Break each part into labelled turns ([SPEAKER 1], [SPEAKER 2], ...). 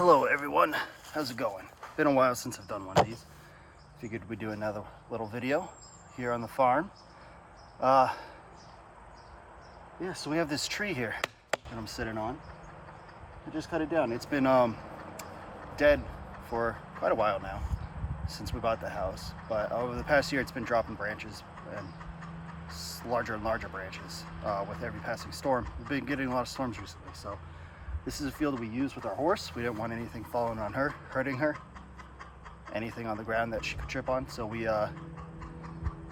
[SPEAKER 1] Hello everyone, how's it going? Been a while since I've done one of these. Figured we'd do another little video here on the farm. Yeah, so we have this tree here that I'm sitting on. I just cut it down. It's been dead for quite a while now, since we bought the house. But over the past year, it's been dropping branches and larger and larger branches with every passing storm. We've been getting a lot of storms recently, so this is a field we use with our horse. We didn't want anything falling on her, hurting her, anything on the ground that she could trip on. So we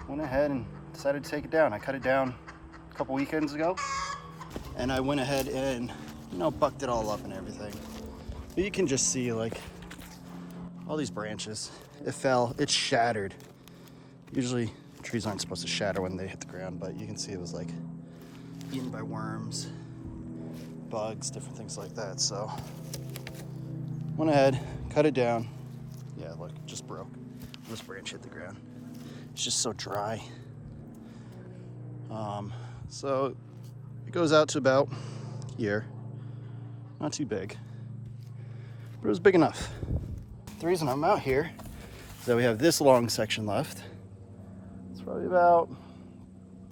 [SPEAKER 1] went ahead and decided to take it down. I cut it down a couple weekends ago, and I went ahead and, bucked it all up and everything. But you can just see like all these branches. It fell, it shattered. Usually trees aren't supposed to shatter when they hit the ground, but you can see it was like eaten by worms, bugs, different things like that. So went ahead, cut it down. Yeah, look, it just broke. This branch hit the ground. It's just so dry. So it goes out to about here. Not too big, but it was big enough. The reason I'm out here is that we have this long section left. It's probably about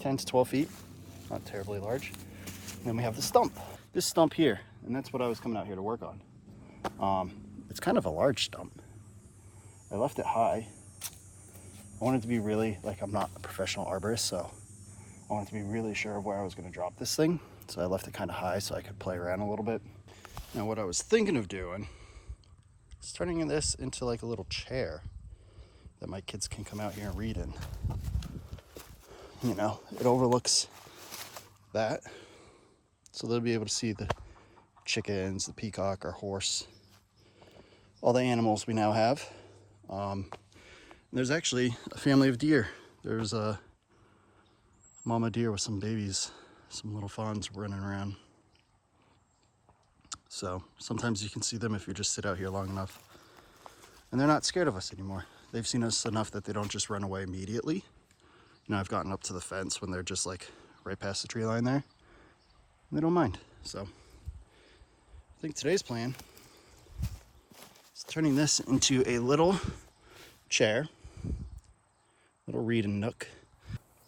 [SPEAKER 1] 10 to 12 feet, not terribly large. And then we have the stump. This stump here, and that's what I was coming out here to work on. It's kind of a large stump. I left it high. I wanted to be really, I'm not a professional arborist, so I wanted to be really sure of where I was going to drop this thing. So I left it kind of high so I could play around a little bit. Now what I was thinking of doing is turning this into like a little chair that my kids can come out here and read in. It overlooks that. So they'll be able to see the chickens, the peacock, our horse, all the animals we now have. There's actually a family of deer. There's a mama deer with some babies, some little fawns running around. So sometimes you can see them if you just sit out here long enough. And they're not scared of us anymore. They've seen us enough that they don't just run away immediately. I've gotten up to the fence when they're just like right past the tree line there. And they don't mind. So I think today's plan is turning this into a little chair, little reading nook.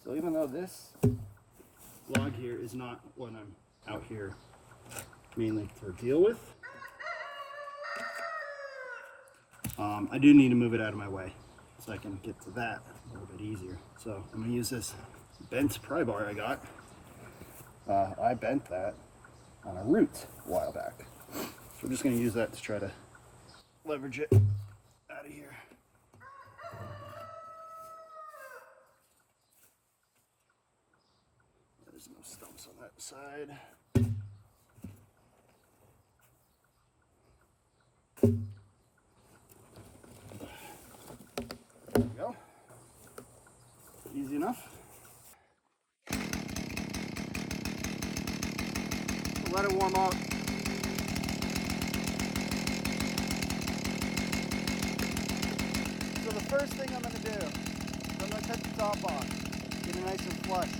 [SPEAKER 1] So even though this log here is not what I'm out here mainly to deal with, I do need to move it out of my way so I can get to that a little bit easier. So I'm going to use this bent pry bar I got. I bent that on a root a while back. So we're just going to use that to try to leverage it out of here. There's no stumps on that side. There we go. Easy enough. Let it warm up. So the first thing I'm going to do is I'm going to cut the top off, get it nice and flush.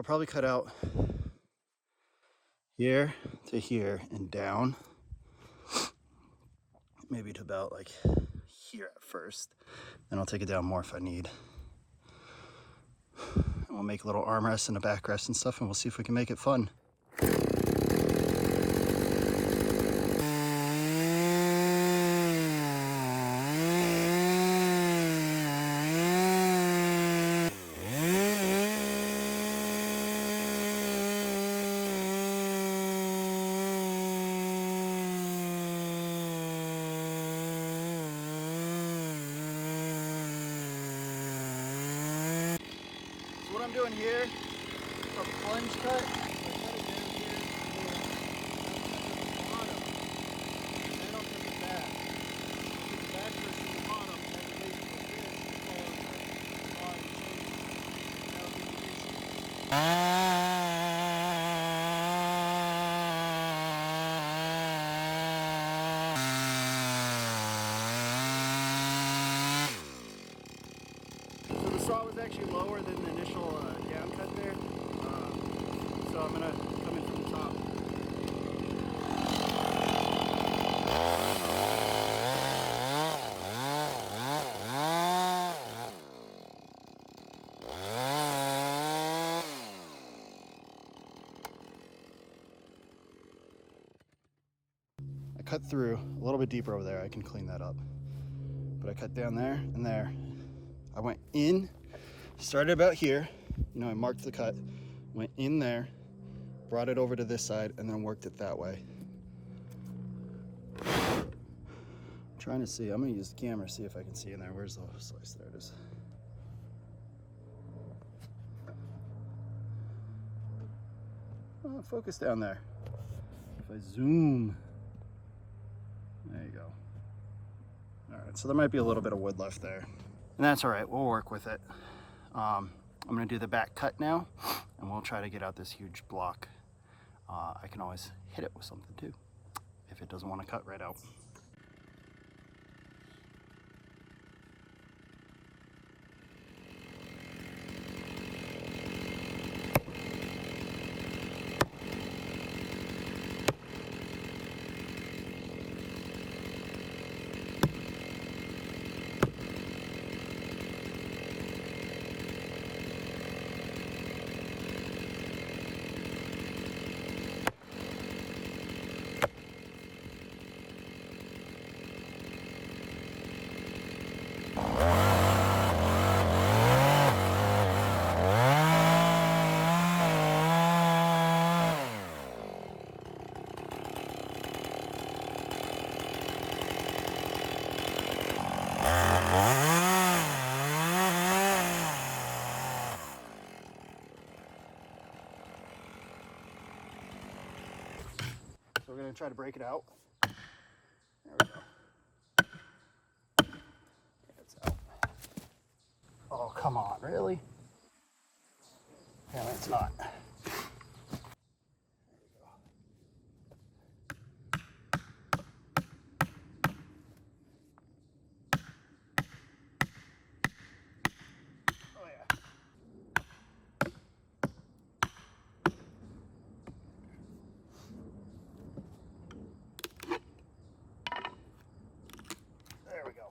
[SPEAKER 1] I'll probably cut out here to here and down, maybe to about like here at first. Then I'll take it down more if I need. And we'll make a little armrest and a backrest and stuff, and we'll see if we can make it fun. What I'm doing here, a plunge cut. I cut it down here and I'll cut the bottom, and then I'll cut the back. I'll cut the back first and the bottom, and then basically this follows the bottom shape. That'll be the issue. So the saw was actually lower than the initial down cut there, so I'm gonna come in from the top. I cut through a little bit deeper over there. I can clean that up, but I cut down there and there. I went in, started about here, you know, I marked the cut, went in there, brought it over to this side, and then worked it that way. I'm trying to see, I'm gonna use the camera, see if I can see in there. Where's the slice? There it is. Oh, focus down there. If I zoom, there you go. All right, so there might be a little bit of wood left there. And that's all right, we'll work with it. I'm gonna do the back cut now, and we'll try to get out this huge block. I can always hit it with something too, if it doesn't wanna cut right out. So we're gonna try to break it out. There we go. It's out. Oh, come on, really? Yeah, it's not. Oh yeah. There we go.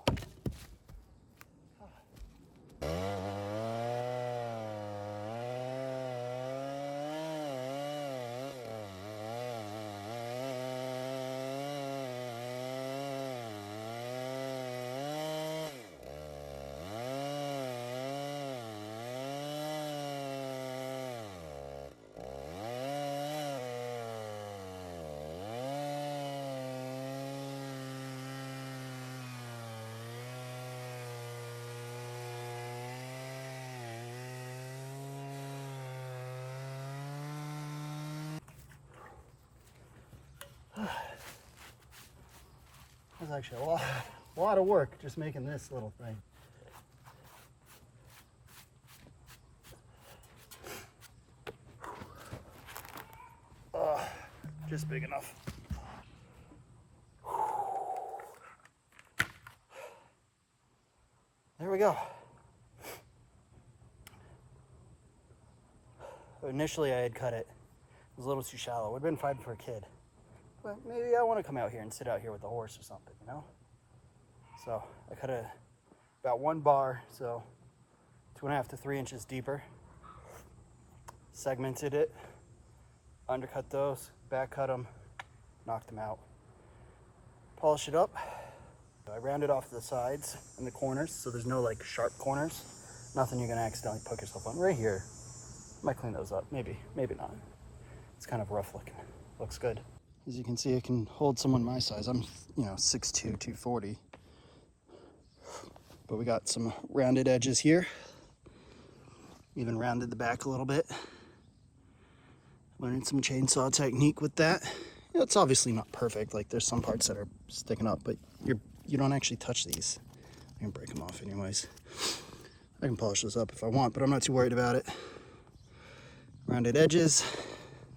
[SPEAKER 1] That's actually a lot of work just making this little thing. Just big enough. There we go. Initially I had cut it. It was a little too shallow. It would have been fine for a kid. But maybe I want to come out here and sit out here with the horse or something, you know? So I cut it about 1 bar, so 2.5 to 3 inches deeper. Segmented it, undercut those, back cut them, knocked them out. Polish it up. I rounded off the sides and the corners, so there's no like sharp corners. Nothing you're gonna accidentally poke yourself on. Right here, might clean those up, maybe not. It's kind of rough looking, looks good. As you can see, I can hold someone my size. I'm, 6'2", 240. But we got some rounded edges here. Even rounded the back a little bit. Learning some chainsaw technique with that. It's obviously not perfect. Like there's some parts that are sticking up, but you don't actually touch these. I can break them off anyways. I can polish this up if I want, but I'm not too worried about it. Rounded edges.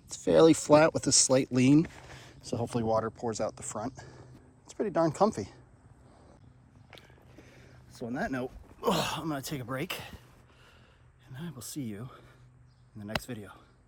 [SPEAKER 1] It's fairly flat with a slight lean, so hopefully water pours out the front. It's pretty darn comfy. So on that note, I'm gonna take a break, and I will see you in the next video.